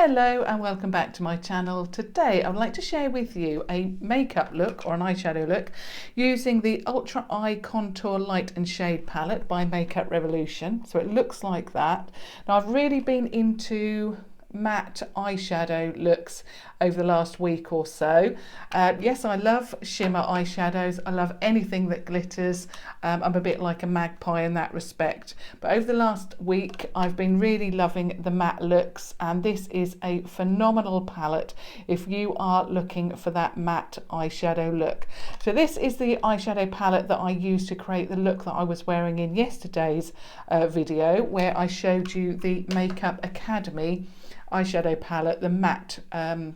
Hello and welcome back to my channel. Today I would like to share with you a makeup look or an eyeshadow look using the Ultra Eye Contour Light and Shade palette by Makeup Revolution. So it looks like that. Now I've really been into matte eyeshadow looks over the last week or so. Yes, I love shimmer eyeshadows. I love anything that glitters. I'm a bit like a magpie in that respect. But over the last week, I've been really loving the matte looks, and this is a phenomenal palette if you are looking for that matte eyeshadow look. So this is the eyeshadow palette that I used to create the look that I was wearing in yesterday's video, where I showed you the Makeup Academy eyeshadow palette, the matte, and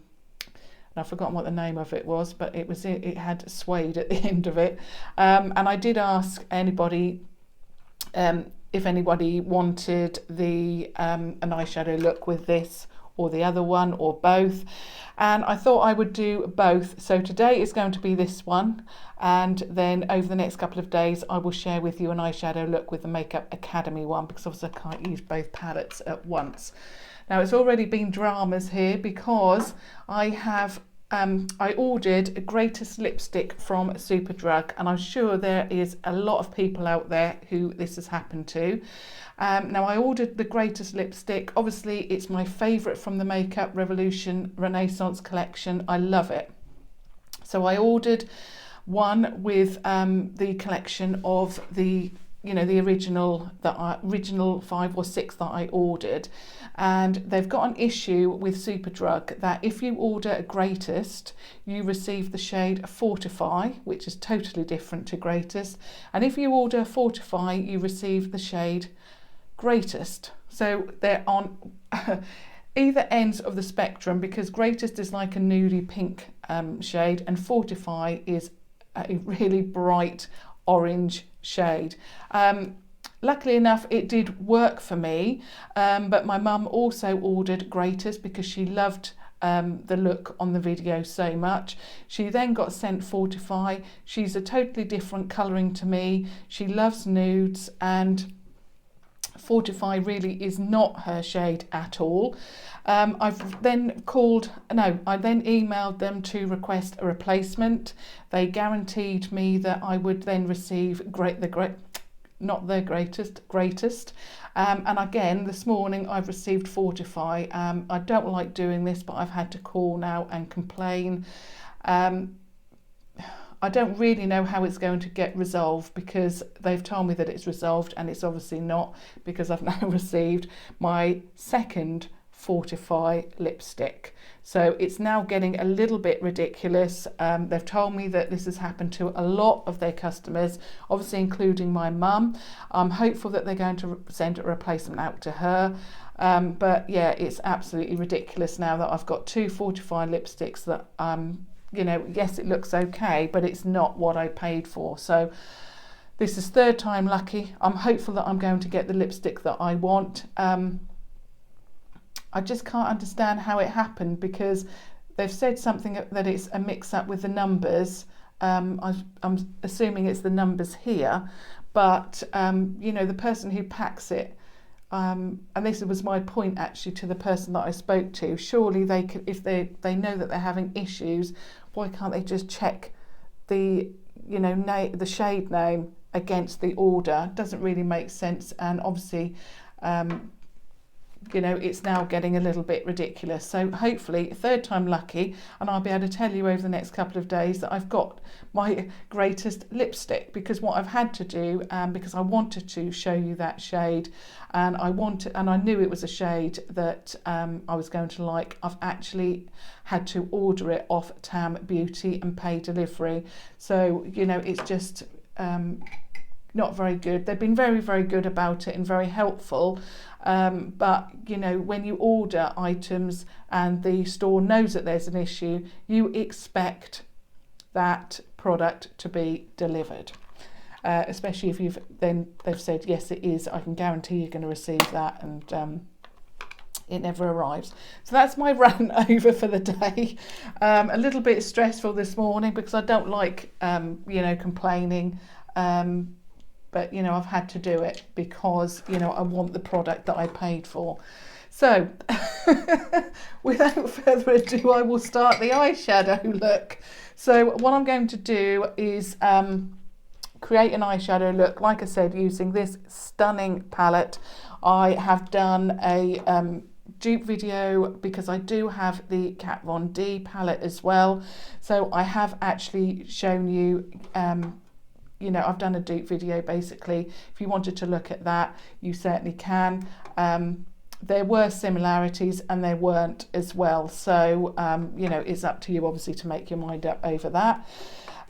I've forgotten what the name of it was, but it had suede at the end of it. And I did ask anybody if anybody wanted an eyeshadow look with this or the other one or both, and I thought I would do both. So today is going to be this one, and then over the next couple of days I will share with you an eyeshadow look with the Makeup Academy one, because obviously I can't use both palettes at once. Now it's already been dramas here because I ordered a Greatest lipstick from Superdrug, and I'm sure there is a lot of people out there who this has happened to. Now I ordered the Greatest lipstick. Obviously it's my favourite from the Makeup Revolution Renaissance collection. I love it. So I ordered one with the collection of the original 5 or 6 that I ordered, and they've got an issue with Superdrug that if you order a Greatest, you receive the shade Fortify, which is totally different to Greatest, and if you order Fortify, you receive the shade Greatest. So they're on either ends of the spectrum, because Greatest is like a nudie pink shade, and Fortify is a really bright orange shade. Luckily enough, it did work for me, but my mum also ordered Greatest because she loved the look on the video so much. She then got sent Fortify. She's a totally different colouring to me. She loves nudes, and Fortify really is not her shade at all. I then emailed them to request a replacement. They guaranteed me that I would then receive not the Greatest. And again, this morning I've received Fortify. I don't like doing this, but I've had to call now and complain. I don't really know how it's going to get resolved, because they've told me that it's resolved, and it's obviously not, because I've now received my second Fortify lipstick. So it's now getting a little bit ridiculous. They've told me that this has happened to a lot of their customers, obviously including my mum. I'm hopeful that they're going to send a replacement out to her. But yeah, it's absolutely ridiculous now that I've got 2 Fortify lipsticks that yes, it looks okay, but it's not what I paid for. So this is third time lucky. I'm hopeful that I'm going to get the lipstick that I want. I just can't understand how it happened, because they've said something that it's a mix-up with the numbers. I'm assuming it's the numbers here, but the person who packs it, and this was my point actually to the person that I spoke to, surely they could, if they know that they're having issues, why can't they just check the the shade name against the order? It doesn't really make sense, and obviously it's now getting a little bit ridiculous. So hopefully third time lucky, and I'll be able to tell you over the next couple of days that I've got my Greatest lipstick, because what I've had to do, because I wanted to show you that shade, and I knew it was a shade that I was going to like. I've actually had to order it off Tam Beauty and pay delivery. So it's just not very good. They've been very, very good about it and very helpful. But when you order items and the store knows that there's an issue, you expect that product to be delivered. Especially if they've said yes, it is. I can guarantee you're going to receive that, and it never arrives. So that's my rant over for the day. A little bit stressful this morning because I don't like complaining. But I've had to do it because I want the product that I paid for. So without further ado, I will start the eyeshadow look. So what I'm going to do is create an eyeshadow look, like I said, using this stunning palette. I have done a dupe video because I do have the Kat Von D palette as well. So I have actually shown you, you know, I've done a dupe video basically. If you wanted to look at that, you certainly can. There were similarities and there weren't as well. So, you know, it's up to you obviously to make your mind up over that.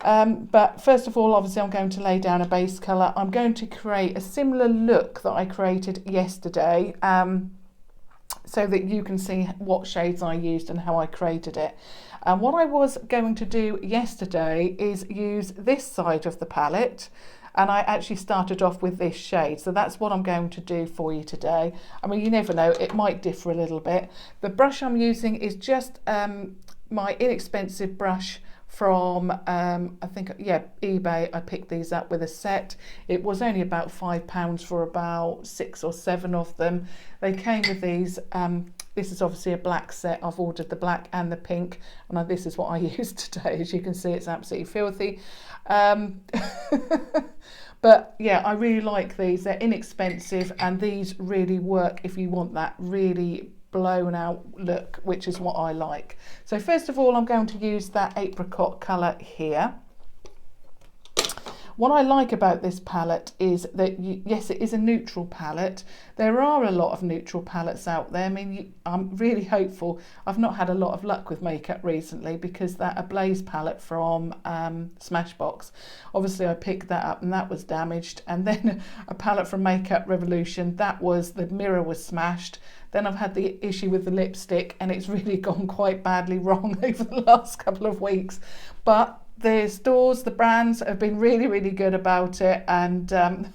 But first of all, obviously I'm going to lay down a base colour. I'm going to create a similar look that I created yesterday, so that you can see what shades I used and how I created it. And what I was going to do yesterday is use this side of the palette, and I actually started off with this shade. So that's what I'm going to do for you today. I mean, you never know, it might differ a little bit. The brush I'm using is just my inexpensive brush from I think, yeah, eBay. I picked these up with a set. It was only about £5 for about 6 or 7 of them. They came with these. This is obviously a black set. I've ordered the black and the pink, and this is what I used today. As you can see, it's absolutely filthy. But yeah, I really like these. They're inexpensive, and these really work if you want that really blown out look, which is what I like. So first of all, I'm going to use that apricot colour here. What I like about this palette is that, yes, it is a neutral palette. There are a lot of neutral palettes out there. I mean, I'm really hopeful. I've not had a lot of luck with makeup recently because that Ablaze palette from Smashbox, obviously I picked that up and that was damaged. And then a palette from Makeup Revolution, the mirror was smashed. Then I've had the issue with the lipstick, and it's really gone quite badly wrong over the last couple of weeks. But the stores, the brands have been really, really good about it. And,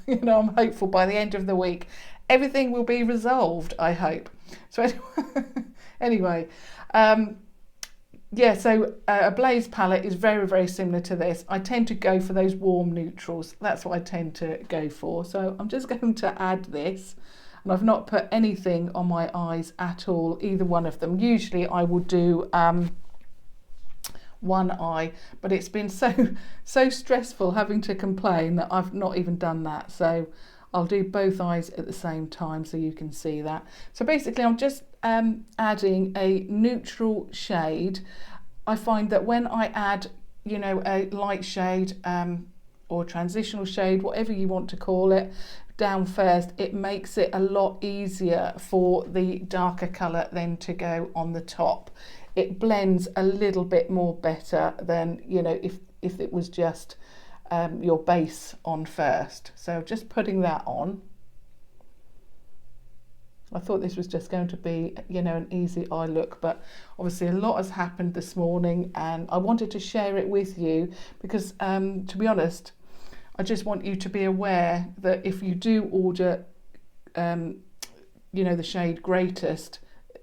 you know, I'm hopeful by the end of the week, everything will be resolved, I hope. So anyway, yeah, so a Blaze palette is very, very similar to this. I tend to go for those warm neutrals. That's what I tend to go for. So I'm just going to add this. And I've not put anything on my eyes at all, either one of them. Usually I will do one eye, but it's been so stressful having to complain that I've not even done that. So I'll do both eyes at the same time so you can see that. So basically I'm just adding a neutral shade. I find that when I add, you know, a light shade or transitional shade, whatever you want to call it, down first, it makes it a lot easier for the darker colour then to go on the top. It blends a little bit more better than, you know, if it was just your base on first. So just putting that on. I thought this was just going to be, you know, an easy eye look, but obviously a lot has happened this morning and I wanted to share it with you because, to be honest, I just want you to be aware that if you do order, you know, the shade Greatest,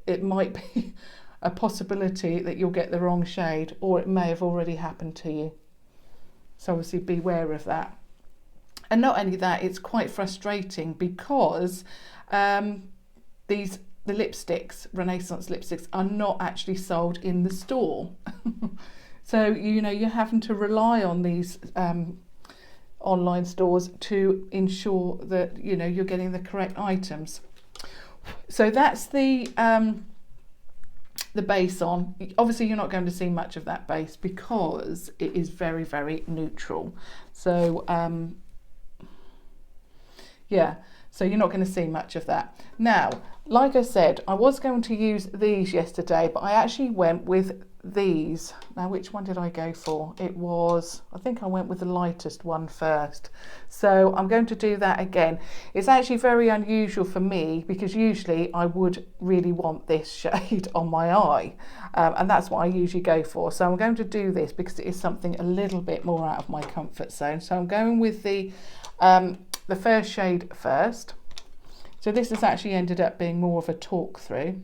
it might be a possibility that you'll get the wrong shade, or it may have already happened to you. So obviously beware of that. And not only that, it's quite frustrating because the lipsticks, Renaissance lipsticks, are not actually sold in the store. So, you know, you're having to rely on these online stores to ensure that, you know, you're getting the correct items. So that's the base on. Obviously you're not going to see much of that base because it is very, very neutral. So yeah, so you're not going to see much of that. Now, like I said, I was going to use these yesterday, but I actually went with these. Now, which one did I go for? It was, I think I went with the lightest one first. So I'm going to do that again. It's actually very unusual for me because usually I would really want this shade on my eye. And that's what I usually go for. So I'm going to do this because it is something a little bit more out of my comfort zone. So I'm going with the first shade first. So this has actually ended up being more of a talk through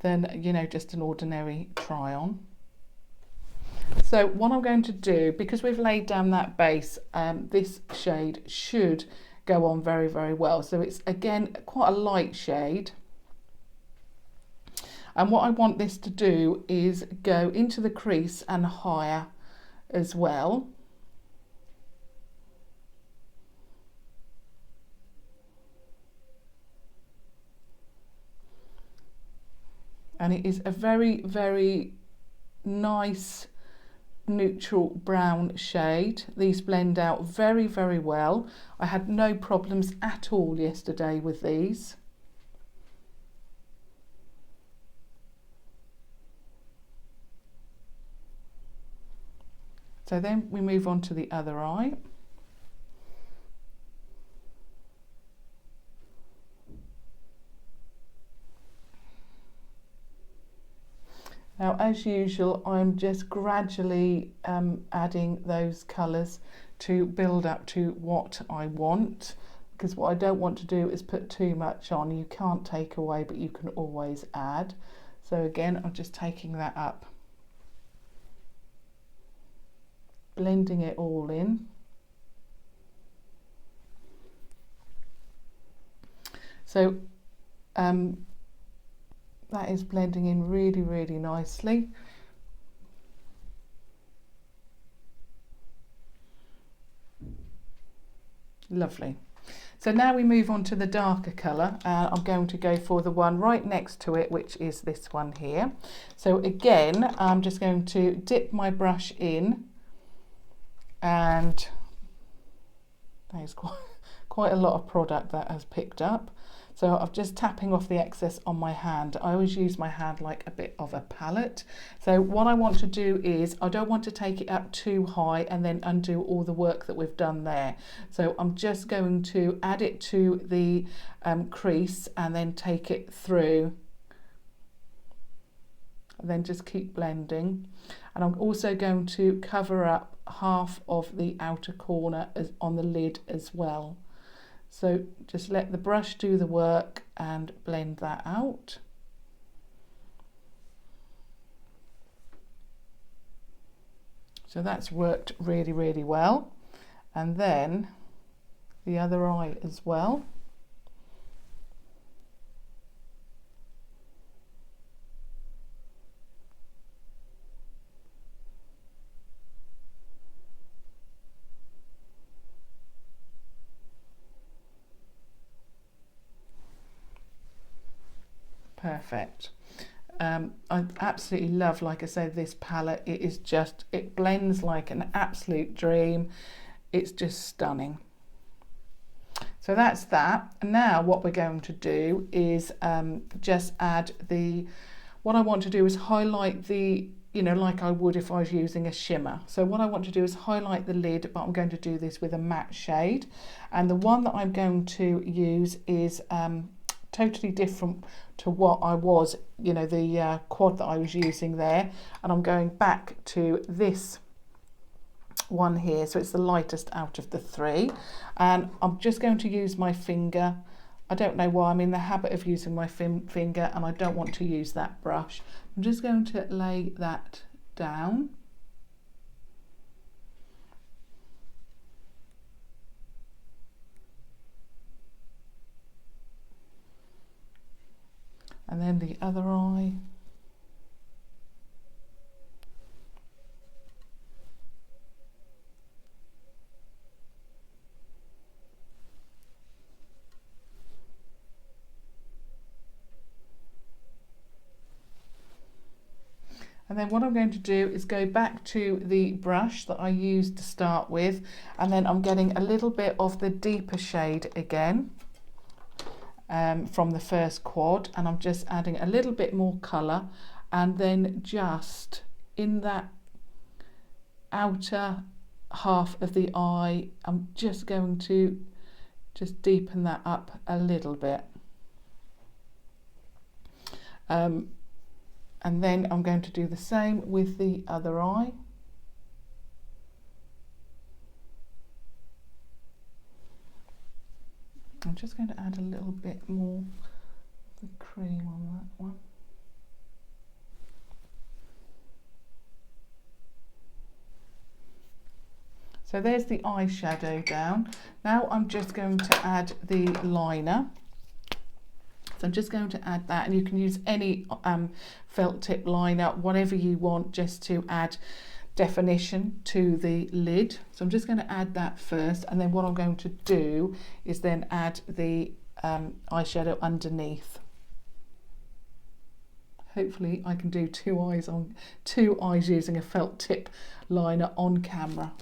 than, you know, just an ordinary try on. So what I'm going to do, because we've laid down that base, this shade should go on very, very well. So it's again quite a light shade. And what I want this to do is go into the crease and higher as well. And it is a very, very nice neutral brown shade. These blend out very, very well. I had no problems at all yesterday with these. So then we move on to the other eye. Now, as usual, I'm just gradually adding those colours to build up to what I want, because what I don't want to do is put too much on. You can't take away, but you can always add. So again, I'm just taking that up, blending it all in. So that is blending in really, really nicely. Lovely. So now we move on to the darker colour. I'm going to go for the one right next to it, which is this one here. So again, I'm just going to dip my brush in, and there's quite a lot of product that has picked up. So I'm just tapping off the excess on my hand. I always use my hand like a bit of a palette. So what I want to do is, I don't want to take it up too high and then undo all the work that we've done there. So I'm just going to add it to the crease and then take it through. And then just keep blending. And I'm also going to cover up half of the outer corner on the lid as well. So just let the brush do the work and blend that out. So that's worked really, really well. And then the other eye as well. Perfect. I absolutely love, like I said, this palette. It is just, it blends like an absolute dream. It's just stunning. So that's that. And now what we're going to do is just add what I want to do is highlight the, you know, like I would if I was using a shimmer. So what I want to do is highlight the lid, but I'm going to do this with a matte shade. And the one that I'm going to use is totally different to what I was, you know, the quad that I was using there. And I'm going back to this one here, so it's the lightest out of the three, and I'm just going to use my finger. I don't know why, I'm in the habit of using my finger and I don't want to use that brush. I'm just going to lay that down. And then the other eye. And then what I'm going to do is go back to the brush that I used to start with, and then I'm getting a little bit of the deeper shade again from the first quad, and I'm just adding a little bit more colour, and then just in that outer half of the eye, I'm just going to just deepen that up a little bit. And then I'm going to do the same with the other eye. I'm just going to add a little bit more of the cream on that one. So So there's the eyeshadow down. Now I'm just going to add the liner. So I'm just going to add that, and you can use any felt tip liner, whatever you want, just to add definition to the lid. So I'm just going to add that first, and then what I'm going to do is then add the eyeshadow underneath. Hopefully I can do two eyes using a felt tip liner on camera.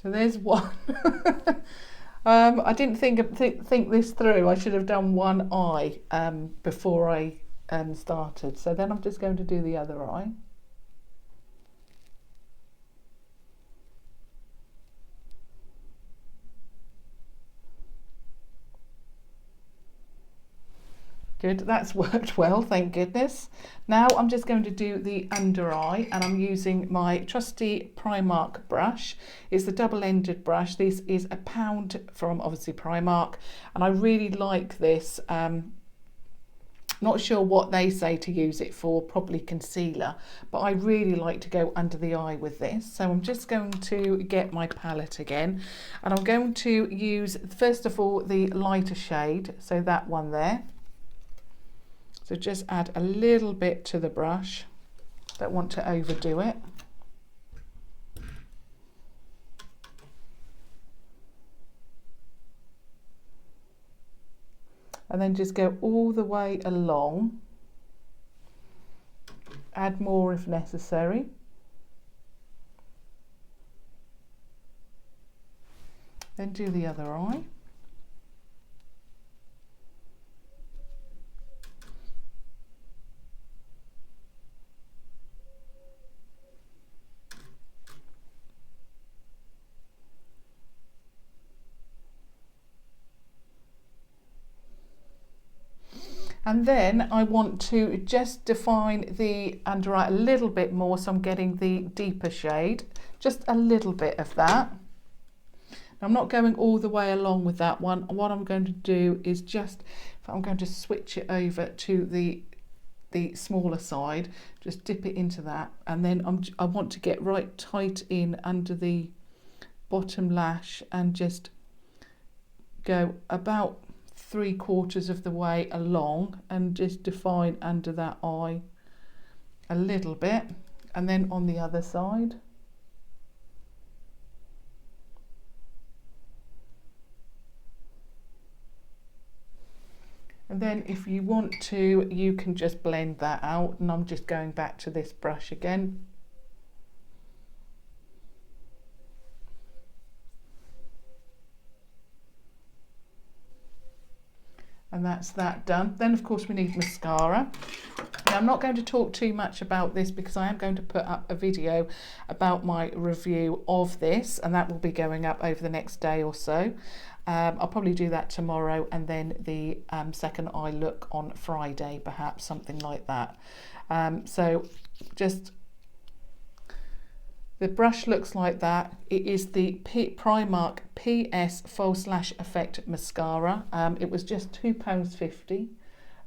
So there's one. I didn't think this through. I should have done one eye before I started. So then I'm just going to do the other eye. Good, that's worked well, thank goodness. Now I'm just going to do the under eye, and I'm using my trusty Primark brush. It's the double-ended brush. This is £1 from obviously Primark, and I really like this. Not sure what they say to use it for, probably concealer, but I really like to go under the eye with this. So I'm just going to get my palette again, and I'm going to use, first of all, the lighter shade, so that one there. So just add a little bit to the brush, don't want to overdo it. And then just go all the way along, add more if necessary. Then do the other eye. And then I want to just define the under eye a little bit more, so I'm getting the deeper shade, just a little bit of that. Now, I'm not going all the way along with that one. What I'm going to do is just, I'm going to switch it over to the smaller side, just dip it into that, and then I want to get right tight in under the bottom lash and just go about 3/4 of the way along and just define under that eye a little bit, and then on the other side. And then if you want to, you can just blend that out, and I'm just going back to this brush again. And that's that done. Then of course we need mascara. Now, I'm not going to talk too much about this because I am going to put up a video about my review of this, and that will be going up over the next day or so. I'll probably do that tomorrow, and then the second eye look on Friday, perhaps, something like that. So just, the brush looks like that. It is the Primark PS/Effect Mascara. It was just £2.50.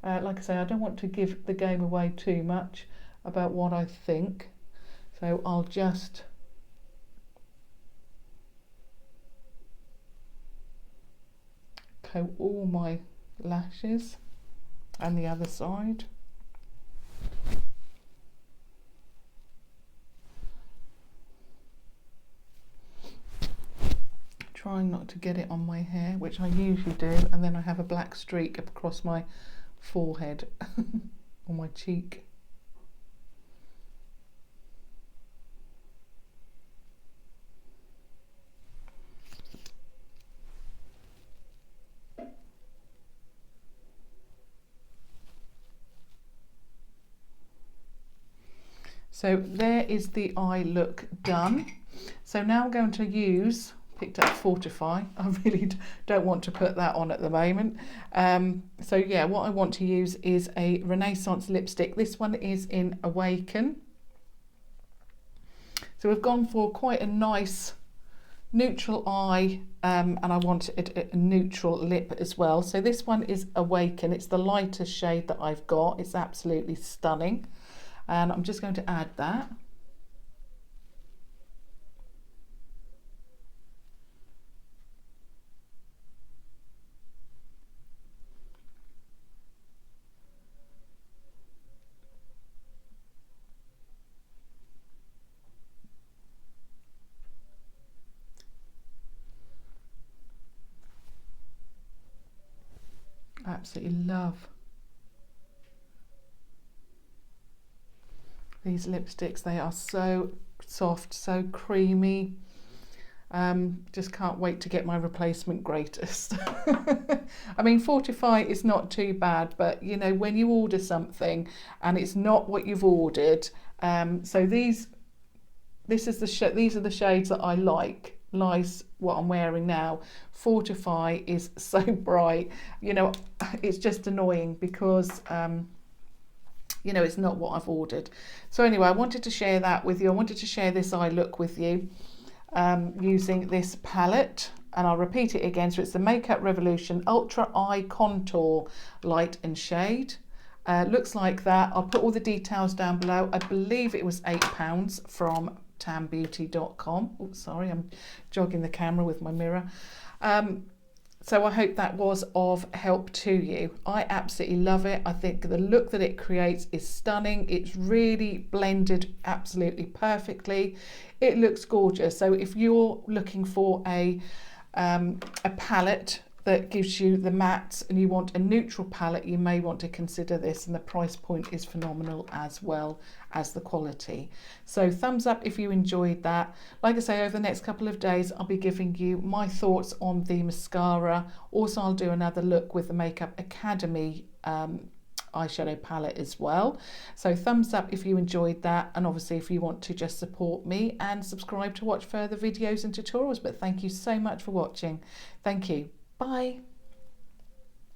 Like I say, I don't want to give the game away too much about what I think. So I'll just coat all my lashes and the other side. Trying not to get it on my hair, which I usually do, and then I have a black streak across my forehead or my cheek. So there is the eye look done. So now I'm going to use picked up Fortify. I really don't want to put that on at the moment. So yeah, what I want to use is a Renaissance lipstick. This one is in Awaken. So we've gone for quite a nice neutral eye, and I want a neutral lip as well. So this one is Awaken. It's the lighter shade that I've got. It's absolutely stunning. And I'm just going to add that. Absolutely love these lipsticks. They are so soft, so creamy. Just can't wait to get my replacement greatest. I mean, Fortify is not too bad, but you know, when you order something and it's not what you've ordered, so these are the shades that I like. Nice, what I'm wearing now. Fortify is so bright, you know, it's just annoying because you know, it's not what I've ordered. So anyway, I wanted to share that with you. I wanted to share this eye look with you using this palette, and I'll repeat it again. So it's the Makeup Revolution Ultra Eye Contour Light and Shade. Looks like that. I'll put all the details down below. I believe it was £8 from tanbeauty.com. Oh, sorry, I'm jogging the camera with my mirror. So I hope that was of help to you. I absolutely love it. I think the look that it creates is stunning. It's really blended absolutely perfectly. It looks gorgeous. So if you're looking for a palette that gives you the mattes and you want a neutral palette, you may want to consider this, and the price point is phenomenal as well as the quality. So thumbs up if you enjoyed that. Like I say, over the next couple of days I'll be giving you my thoughts on the mascara. Also, I'll do another look with the Makeup Academy eyeshadow palette as well. So thumbs up if you enjoyed that, and obviously if you want to just support me and subscribe to watch further videos and tutorials. But thank you so much for watching. Thank you. Bye.